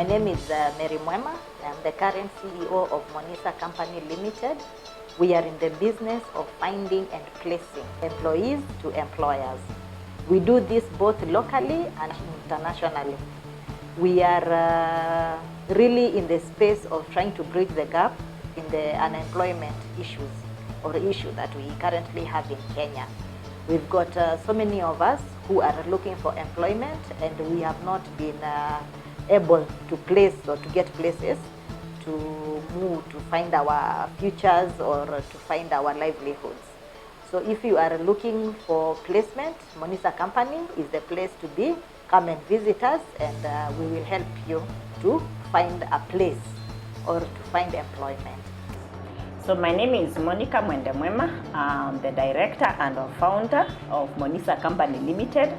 name is Mwema. I'm the current CEO of Monisa Company Ltd. We are in the business of finding and placing employees to employers. We do this both locally and internationally. We are really in the space of trying to bridge the gap in the unemployment issues or issue that we currently have in Kenya. We've got so many of us who are looking for employment, and we have not been able to place or to get places to move, to find our futures or to find our livelihoods. So if you are looking for placement, Monisa Company is the place to be. Come and visit us, and we will help you to find a place or to find employment. So my name is Mwema. I'm the director and founder of Monisa Company Ltd.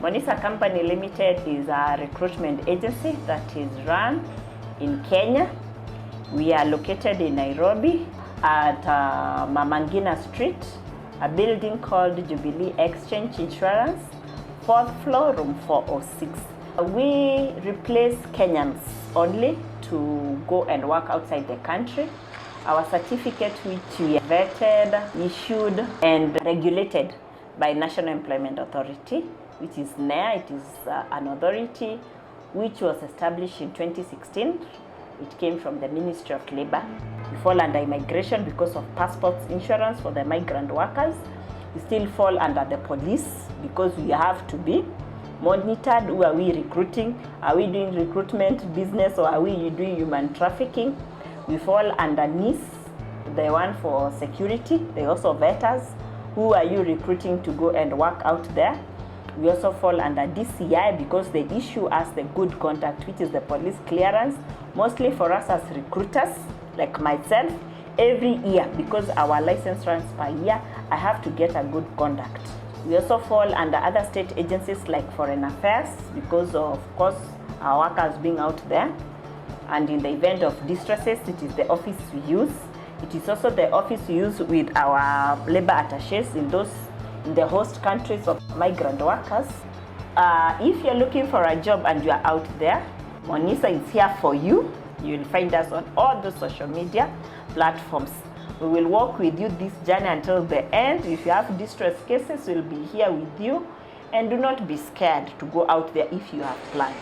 Monisa Company Ltd is a recruitment agency that is run in Kenya. We are located in Nairobi at Mathenge Street, a building called Jubilee Exchange Insurance, 4th floor, room 406. We replace Kenyans only to go and work outside the country. Our certificate, which we vetted, issued, and regulated by National Employment Authority, which is NEA. It is an authority which was established in 2016. It came from the Ministry of Labor. We fall under immigration because of passports insurance for the migrant workers. We still fall under the police because we have to be monitored. Who are we recruiting? Are we doing recruitment business, or are we doing human trafficking? We fall under NIS, the one for security. They also vet us. Who are you recruiting to go and work out there? We also fall under DCI because they issue us the good conduct, which is the police clearance, mostly for us as recruiters, like myself. Every year, because our license runs per year, I have to get a good conduct. We also fall under other state agencies like Foreign Affairs because of course, our workers being out there. And in the event of distresses, it is the office we use. It is also the office we use with our labor attaches in the host countries of migrant workers. If you're looking for a job and you are out there, Monisa is here for you. You will find us on all the social media platforms. We will walk with you this journey until the end. If you have distress cases, we'll be here with you. And do not be scared to go out there if you have planned.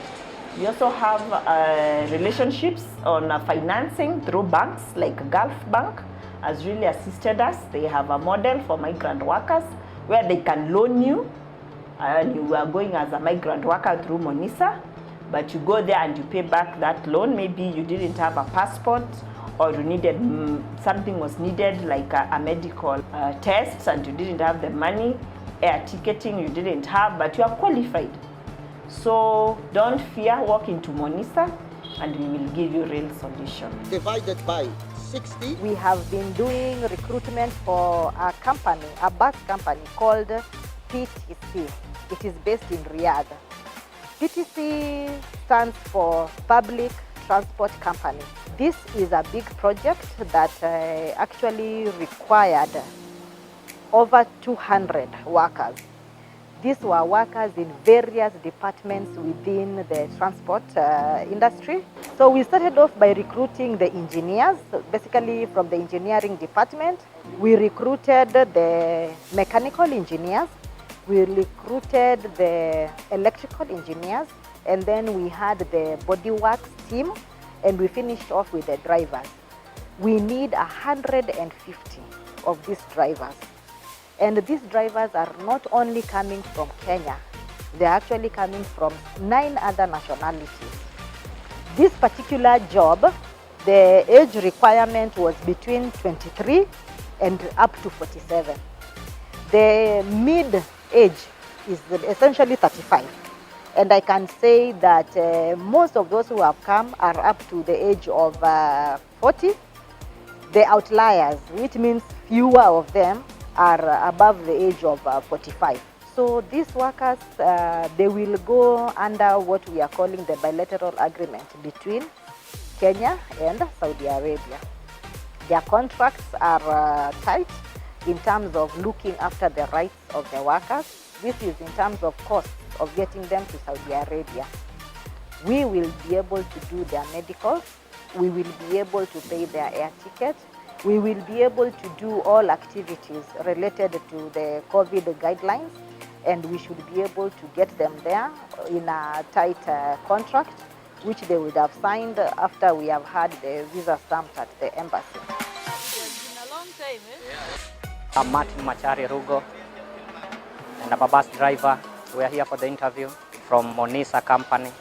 We also have relationships on financing through banks, like Gulf Bank has really assisted us. They have a model for migrant workers where they can loan you, and you are going as a migrant worker through Monisa, but you go there and you pay back that loan. Maybe you didn't have a passport, or you needed something was needed like a medical test, and you didn't have the money. Air ticketing you didn't have, but you are qualified. So don't fear, walk into Monisa and we will give you real solution. Divided by 60. We have been doing recruitment for a company, a bus company called PTC. It is based in Riyadh. PTC stands for Public Transport Company. This is a big project that actually required over 200 workers. These were workers in various departments within the transport industry. So we started off by recruiting the engineers, basically from the engineering department. We recruited the mechanical engineers, we recruited the electrical engineers, and then we had the bodyworks team, and we finished off with the drivers. We need 150 of these drivers. And these drivers are not only coming from Kenya, they're actually coming from 9 other nationalities. This particular job, the age requirement was between 23 and up to 47. The mid age is essentially 35. And I can say that most of those who have come are up to the age of 40. The outliers, which means fewer of them, are above the age of 45. So these workers, they will go under what we are calling the bilateral agreement between Kenya and Saudi Arabia. Their contracts are tight in terms of looking after the rights of the workers. This is in terms of costs of getting them to Saudi Arabia. We will be able to do their medicals. We will be able to pay their air ticket. We will be able to do all activities related to the COVID guidelines, and we should be able to get them there in a tight contract, which they would have signed after we have had the visa stamped at the embassy. It's been a long time, eh? I'm Martin Machari Rugo, and I'm a bus driver. We are here for the interview from Monisa Company.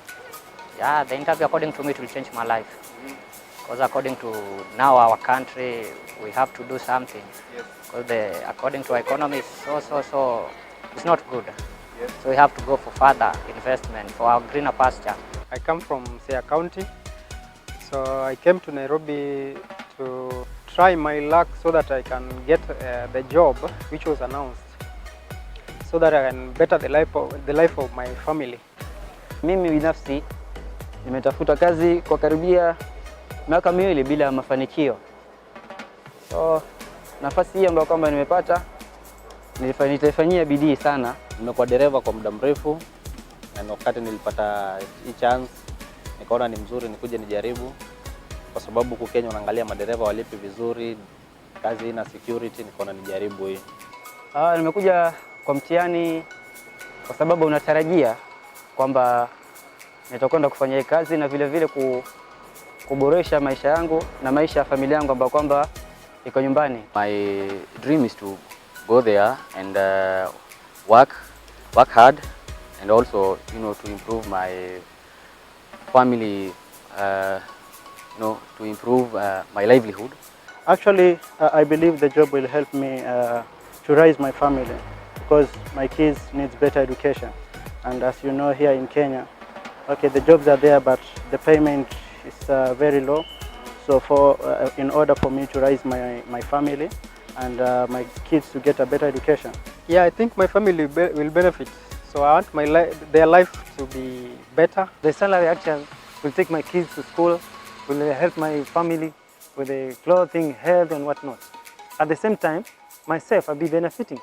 Yeah, the interview, according to me, it will change my life. Because according to now our country, we have to do something. Because according to our economy, so it's not good. So we have to go for further investment for our greener pasture. I come from Siaya County, so I came to Nairobi to try my luck so that I can get the job which was announced, so that I can better the life of my family. Mimi binafsi nimetafuta kazi kwa karibia miaka miwili bila mafanikio. So nafasi hii ambayo kwamba nimepata nitaifanyia bidii sana. Nimekuwa dereva kwa muda mrefu, na wakati nilipata hii chance nikaona ni mzuri nikuje nijaribu, kwa sababu huku Kenya unaangalia madereva walipi vizuri, kazi ina security, nikaona nijaribu hii. Nimekuja kwa mtihani kwa sababu unatarajia kwamba nitakwenda kufanya hii kazi na vile vile kuboresha maisha yangu na maisha ya familia yangu ambayo kwamba iko nyumbani. My dream is to go there and work hard, and also to improve my family, to improve my livelihood. Actually, I believe the job will help me to raise my family, because my kids need better education. And as you know, here in Kenya, okay, the jobs are there, but the payment is very low. So in order for me to raise my family and my kids to get a better education. Yeah, I think my family will benefit. So I want their life to be better. The salary actually will take my kids to school, will help my family with the clothing, health and whatnot. At the same time, myself, I'll be benefiting.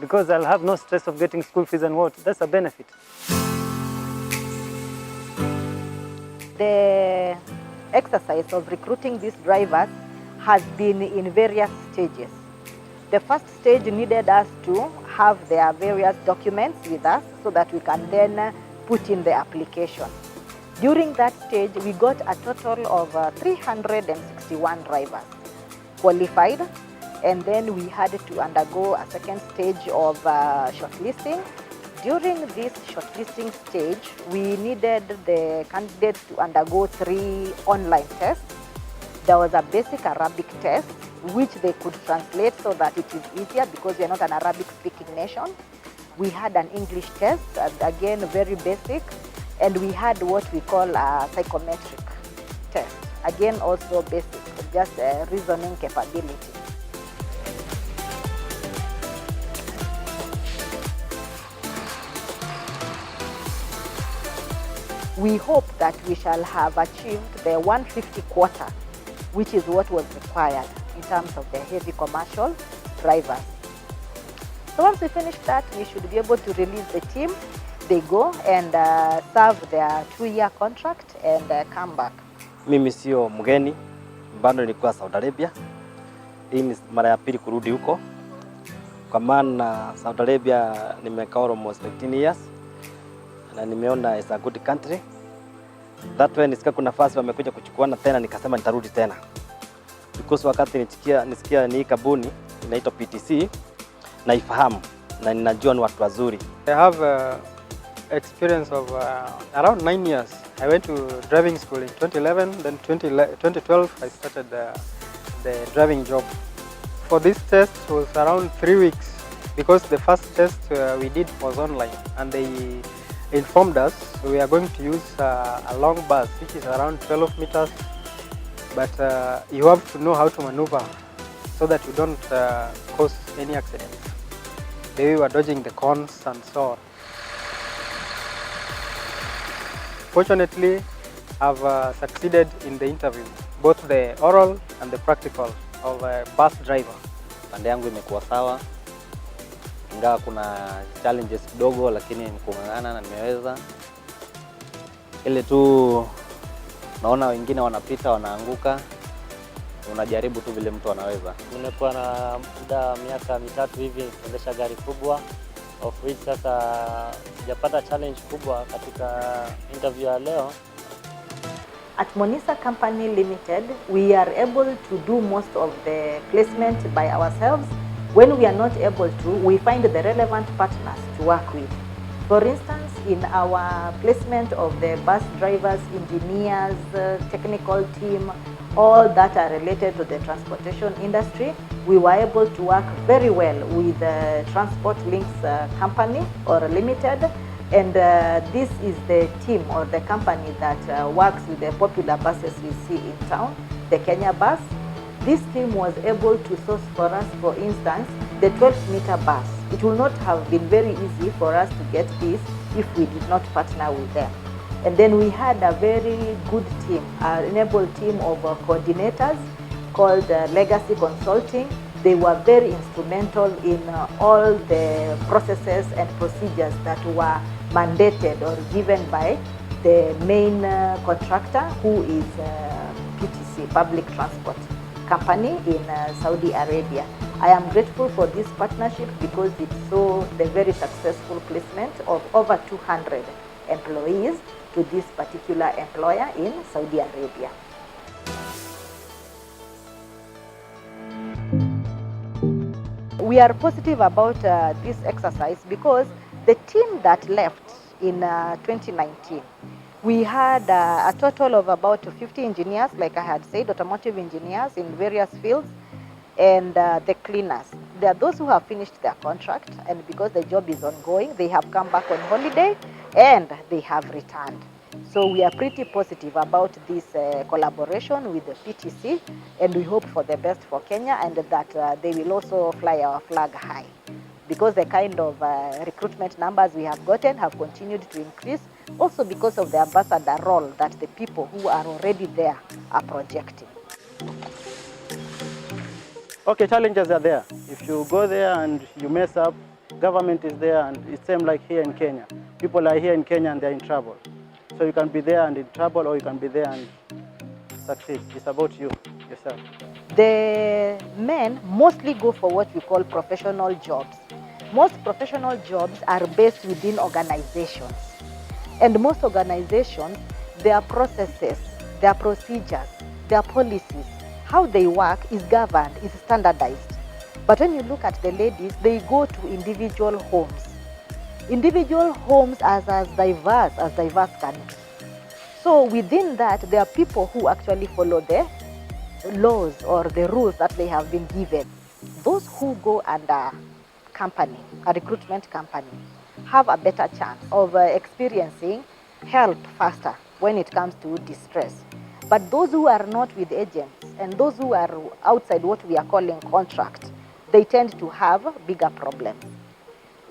Because I'll have no stress of getting school fees and what. That's a benefit. The exercise of recruiting these drivers has been in various stages. The first stage needed us to have their various documents with us so that we can then put in the application. During that stage, we got a total of 361 drivers qualified, and then we had to undergo a second stage of shortlisting. During this shortlisting stage, we needed the candidates to undergo 3 online tests. There was a basic Arabic test, which they could translate so that it is easier because we are not an Arabic-speaking nation. We had an English test, again very basic, and we had what we call a psychometric test, again also basic, just reasoning capability. We hope that we shall have achieved the 150 quota, which is what was required in terms of the heavy commercial drivers. So once we finish that, we should be able to release the team. They go and serve their 2-year contract and come back. Mimi sio mgeni, bado nilikuwa Saudi Arabia. Hii ni mara ya pili kurudi huko. Kwa maana Saudi Arabia nimekaa almost 15 years. Na nimeona it's a good country. That way nisika kuna nafasi wamekuja kuchukuana tena, nikasema nitarudi tena. Because wakati nisikia ni kampuni inaitwa PTC na ifahamu na ninajua ni watu wazuri. I have experience of around 9 years. I went to driving school in 2011, then 2012 I started the driving job. For this test was around 3 weeks, because the first test we did was online, and they informed us we are going to use a long bus which is around 12 meters, but you have to know how to maneuver so that you don't cause any accidents. They were dodging the cones and so on. Fortunately, I've succeeded in the interview, both the oral and the practical of a bus driver. Pande yangu imekuwa sawa. Ingawa kuna challenges kidogo, lakini nikung'ang'ana na nimeweza. Ile tu naona wengine wanapita wanaanguka, unajaribu tu vile mtu anaweza. Nimekuwa na muda miaka 3 hivi kuendesha gari kubwa, of which sasa sijapata challenge kubwa katika interview ya leo. At Monisa Company Ltd, we are able to do most of the placement by ourselves. When we are not able to, we find the relevant partners to work with. For instance, in our placement of the bus drivers, engineers, technical team, all that are related to the transportation industry, we were able to work very well with the Transport Links Company or Limited. And this is the team or the company that works with the popular buses we see in town, the Kenya bus. This team was able to source for us, for instance, the 12-meter bus. It would not have been very easy for us to get this if we did not partner with them. And then we had a very good team, an enabled team of coordinators called Legacy Consulting. They were very instrumental in all the processes and procedures that were mandated or given by the main contractor, who is PTC, Public Transport Company in Saudi Arabia. I am grateful for this partnership because it saw the very successful placement of over 200 employees to this particular employer in Saudi Arabia. We are positive about this exercise because the team that left in 2019, we had a total of about 50 engineers, like I had said, automotive engineers in various fields, and the cleaners. There are those who have finished their contract, and because the job is ongoing, they have come back on holiday and they have returned. So we are pretty positive about this collaboration with the PTC, and we hope for the best for Kenya, and that they will also fly our flag high, because the kind of recruitment numbers we have gotten have continued to increase, also because of the ambassador role that the people who are already there are projecting. Okay, challenges are there. If you go there and you mess up, government is there, and it's same like here in Kenya. People are here in Kenya and they're in trouble. So you can be there and in trouble, or you can be there and succeed. It's about you, yourself. The men mostly go for what we call professional jobs. Most professional jobs are based within organizations. And most organizations, their processes, their procedures, their policies, how they work is governed, is standardized. But when you look at the ladies, they go to individual homes. Individual homes are as diverse can be. So within that, there are people who actually follow the laws or the rules that they have been given. Those who go under company, a recruitment company, have a better chance of experiencing help faster when it comes to distress. But those who are not with agents and those who are outside what we are calling contract, they tend to have bigger problems.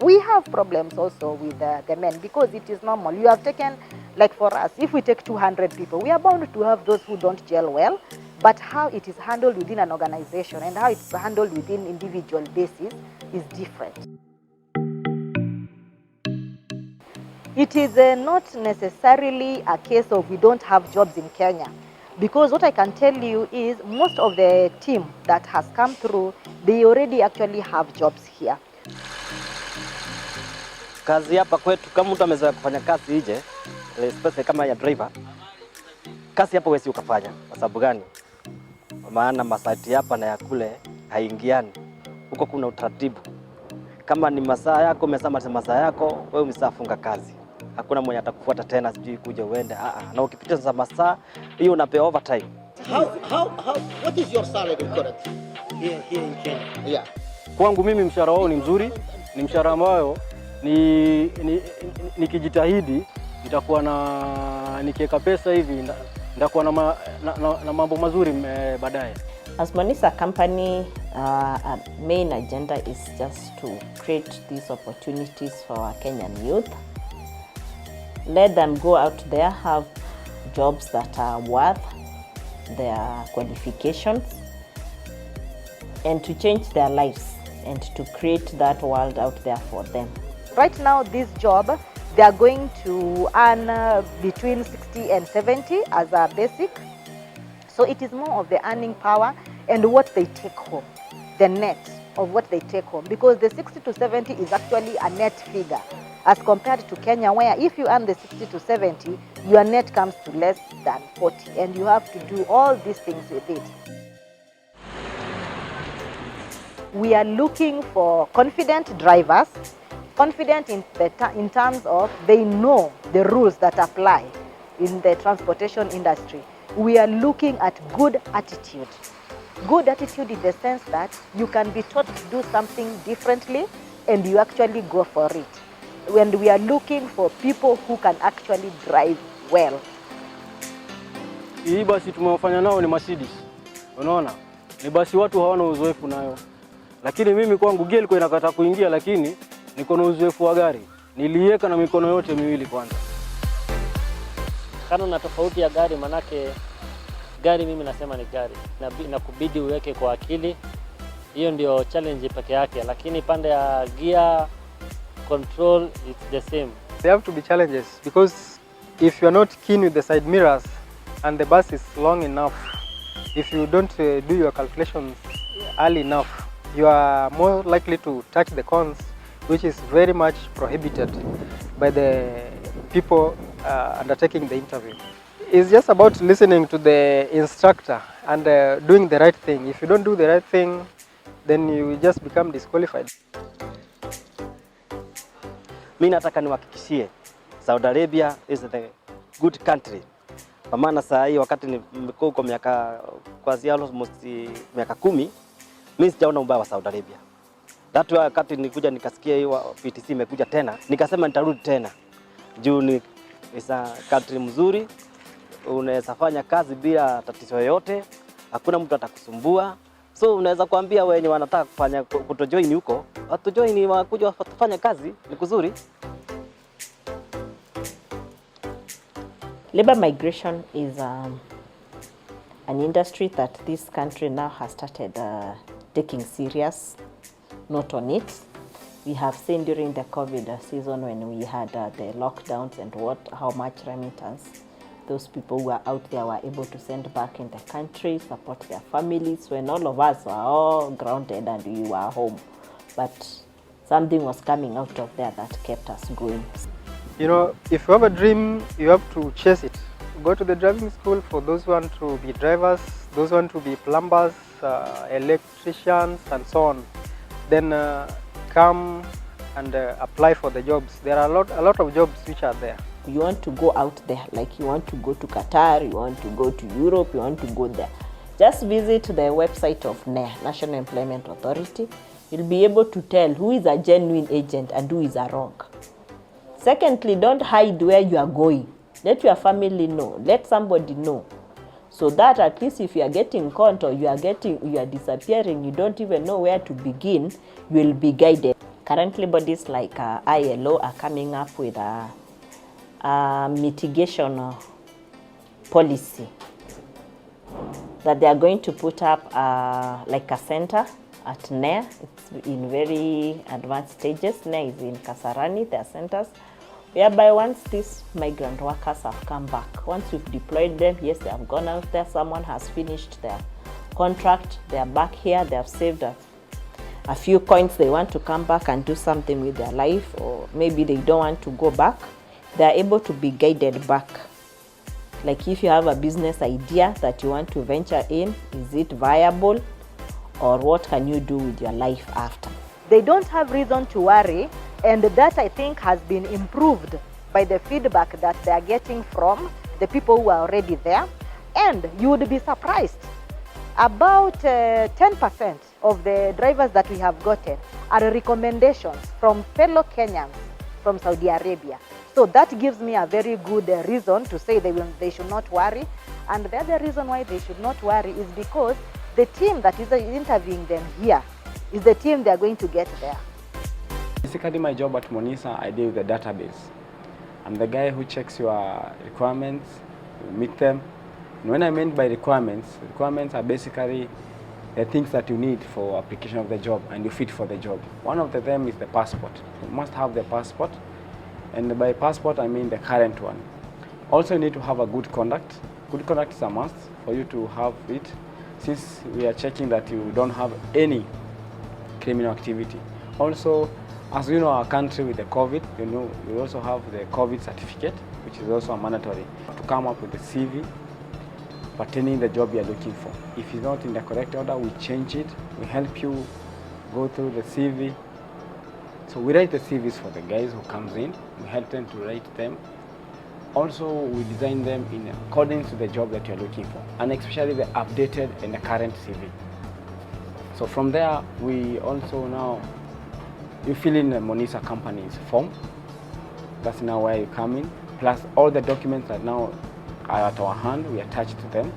We have problems also with the men, because it is normal. You have taken, like for us, if we take 200 people, we are bound to have those who don't gel well, but how it is handled within an organization and how it's handled within individual basis is different. It is not necessarily a case of we don't have jobs in Kenya, because what I can tell you is most of the team that has come through, they already actually have jobs here. Kazi hapa kwetu, kama mtu amezoea kufanya kazi nje, especially kama ya driver, kazi hapa huwezi ukafanya. Kwa sababu gani? Kwa maana masati hapa na ya kule haingiani. Huko kuna utaratibu. Kama ni masaa yako, umesema masaa yako, wewe umeshafunga kazi. Hakuna mwenye atakufuata tena sijui kuja uende. Na ukipita masaa, hiyo unapewa overtime. What is your salary currently? Here in Kenya. Yeah. Kwangu mimi mshahara wao ni mzuri, ni mshahara ambao nikijitahidi nitakuwa nikiweka pesa hivi nitakuwa na mambo mazuri baadaye. As Monisa Company, our main agenda is just to create these opportunities for our Kenyan youth. Let them go out there, have jobs that are worth their qualifications, and to change their lives and to create that world out there for them. Right now, this job They are going to earn between 60 and 70 as a basic. So it is more of the earning power and what they take home, the net of what they take home, because the 60 to 70 is actually a net figure as compared to Kenya, where if you earn the 60 to 70, your net comes to less than 40, and you have to do all these things with it. We are looking for confident drivers, confident in terms of they know the rules that apply in the transportation industry. We are looking at good attitude. Good attitude in the sense that you can be taught to do something differently and you actually go for it. And we are looking for people who can actually drive well. Hii basi tumewafanya nao ni Mercedes. Unaona? Ni basi watu hawana uzoefu nayo. Lakini mimi kwangu gia ilikuwa inakata kuingia, lakini niko na uzoefu wa gari. Niliweka na mikono yote miwili kwanza. Kana na tofauti ya gari, manake gari mimi nasema ni gari. Na kubidi uweke kwa akili. Hiyo ndio challenge peke yake, lakini pande ya gear control it's the same. There have to be challenges because if you are not keen with the side mirrors and the bus is long enough, if you don't do your calculations early enough, you are more likely to touch the cones, which is very much prohibited by the people undertaking the interview. It's just about listening to the instructor and doing the right thing. If you don't do the right thing, then you just become disqualified. Mimi nataka niwahakikishie Saudi Arabia is the good country. Kwa maana saa hii wakati nimekuwa huko miaka kuanzia almost miaka 10, mimi sijaona ubaya wa Saudi Arabia. That wakati nilikuja nikasikia hiyo PTC imekuja tena, nikasema nitarudi tena. Juu ni country mzuri, unaweza fanya kazi bila tatizo yoyote, hakuna mtu atakusumbua. So unaweza kuambia wenye wanataka kufanya kutojoin huko, watojoin wakuja wafanye kazi, ni kuzuri. Labor migration is an industry that this country now has started taking serious note on it. We have seen during the COVID season when we had the lockdowns and how much remittance those people who are out there were able to send back in the country, support their families, when all of us were all grounded and we were home. But something was coming out of there that kept us going. You know, if you have a dream, you have to chase it. Go to the driving school for those who want to be drivers, those who want to be plumbers, electricians, and so on. Then come and apply for the jobs. There are a lot of jobs which are there. You want to go out there, like you want to go to Qatar, you want to go to Europe, you want to go there. Just visit the website of NEA, National Employment Authority. You'll be able to tell who is a genuine agent and who is a wrong. Secondly, don't hide where you are going. Let your family know. Let somebody know. So that at least if you are getting caught or you are disappearing, you don't even know where to begin, you will be guided. Currently, bodies like ILO are coming up with a mitigation policy that they are going to put up like a center at NEA. It's in very advanced stages. NEA is in Kasarani, their centers, whereby once these migrant workers have come back, once we've deployed them, yes, they have gone out there, someone has finished their contract, they are back here, they have saved a few coins, they want to come back and do something with their life, or maybe they don't want to go back, they are able to be guided back. Like if you have a business idea that you want to venture in, is it viable, or what can you do with your life after? They don't have reason to worry, and that I think has been improved by the feedback that they are getting from the people who are already there. And you would be surprised, about 10% of the drivers that we have gotten are recommendations from fellow Kenyans from Saudi Arabia. So that gives me a very good reason to say they should not worry. And the other reason why they should not worry is because the team that is interviewing them here is the team they are going to get there. Basically, my job at Monisa, I deal with the database. I'm the guy who checks your requirements, meet them. And when I mean by requirements are basically the things that you need for application of the job and you fit for the job. One of them is the passport. You must have the passport. And by passport, I mean the current one. Also, you need to have a good conduct. Good conduct is a must for you to have it, since we are checking that you don't have any criminal activity. Also, as you know, our country with the COVID, you know, we also have the COVID certificate, which is also mandatory to come up with the CV pertaining the job you are looking for. If it's not in the correct order, we change it. We help you go through the CV. So we write the CVs for the guys who comes in. We help them to write them. Also, we design them in accordance to the job that you're looking for, and especially the updated and the current CV. So from there, we also now, you fill in the Monisa Company's form. That's now where you come in, plus all the documents that now are at our hand, we attach to them.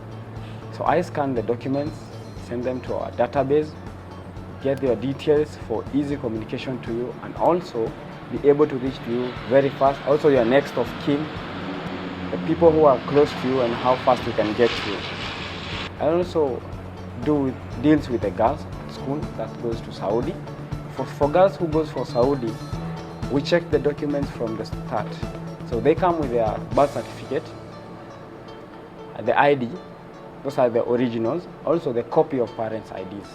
So I scan the documents, send them to our database, get your details for easy communication to you, and also be able to reach to you very fast. Also your next of kin, the people who are close to you and how fast you can get to you. I also do deals with the girls at school that goes to Saudi. For girls who goes for Saudi, we check the documents from the start. So they come with their birth certificate, the ID, those are the originals, also the copy of parents' IDs.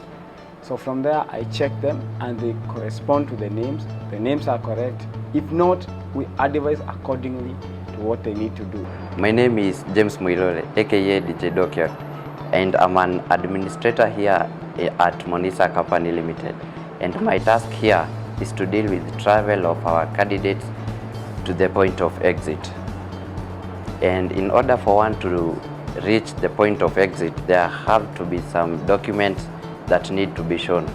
So from there, I check them and they correspond to the names. The names are correct. If not, we advise accordingly to what they need to do. My name is James Muilole, aka DJ Dokiot, and I'm an administrator here at Monisa Company Ltd. And my task here is to deal with the travel of our candidates to the point of exit. And in order for one to reach the point of exit, there have to be some documents that need to be shown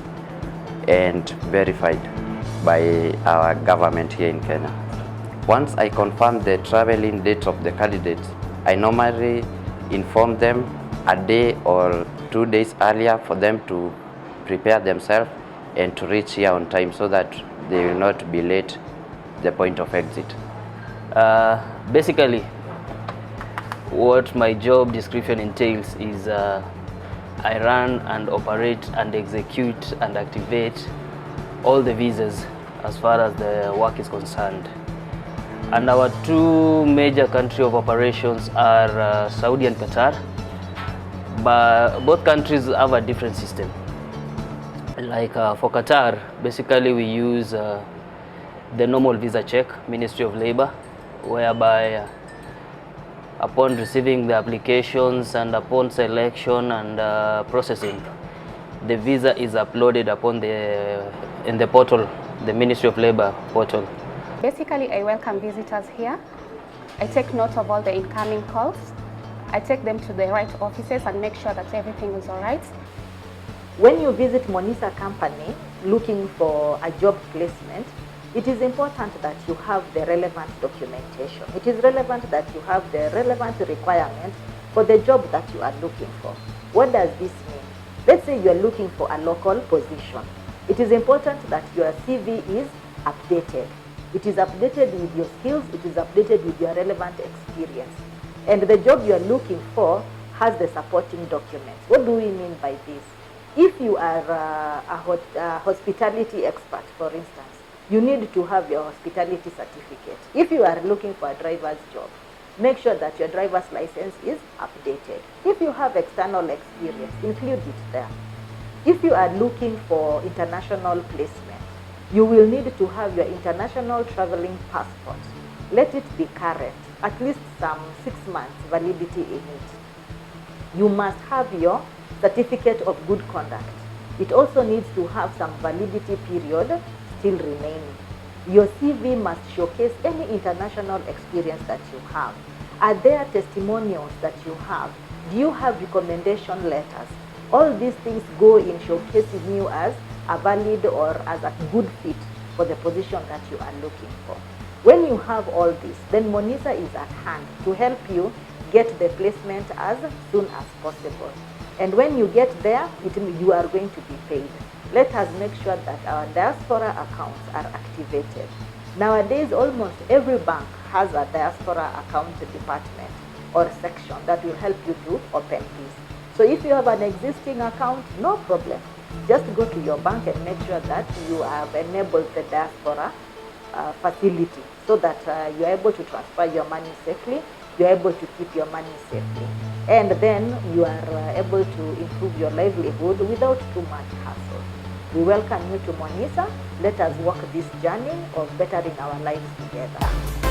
and verified by our government here in Kenya. Once I confirm the traveling date of the candidates, I normally inform them a day or 2 days earlier for them to prepare themselves and to reach here on time so that they will not be late the point of exit. Basically, what my job description entails is I run and operate and execute and activate all the visas as far as the work is concerned. And our two major country of operations are Saudi and Qatar, but both countries have a different system. Like for Qatar, basically we use the normal visa check, Ministry of Labor, whereby upon receiving the applications and upon selection and processing, the visa is uploaded upon in the portal, the Ministry of Labor portal. Basically, I welcome visitors here. I take note of all the incoming calls. I take them to the right offices and make sure that everything is all right. When you visit Monisa Company looking for a job placement, it is important that you have the relevant documentation. It is relevant that you have the relevant requirements for the job that you are looking for. What does this mean? Let's say you are looking for a local position. It is important that your CV is updated. It is updated with your skills, it is updated with your relevant experience. And the job you are looking for has the supporting documents. What do we mean by this? If you are a hospitality expert, for instance, you need to have your hospitality certificate. If you are looking for a driver's job, make sure that your driver's license is updated. If you have external experience, include it there. If you are looking for international placement, you will need to have your international traveling passport. Let it be current, at least some 6 months validity in it. You must have your certificate of good conduct. It also needs to have some validity period still remaining. Your CV must showcase any international experience that you have. Are there testimonials that you have? Do you have recommendation letters? All these things go in showcasing you as a valid or as a good fit for the position that you are looking for. When you have all this, then Monisa is at hand to help you get the placement as soon as possible. And when you get there, you are going to be paid. Let us make sure that our diaspora accounts are activated. Nowadays, almost every bank has a diaspora account department or section that will help you to open this. So if you have an existing account, no problem. Just go to your bank and make sure that you have enabled the diaspora facility so that you are able to transfer your money safely, you are able to keep your money safely, and then you are able to improve your livelihood without too much hassle. We welcome you to Monisa. Let us walk this journey of bettering our lives together.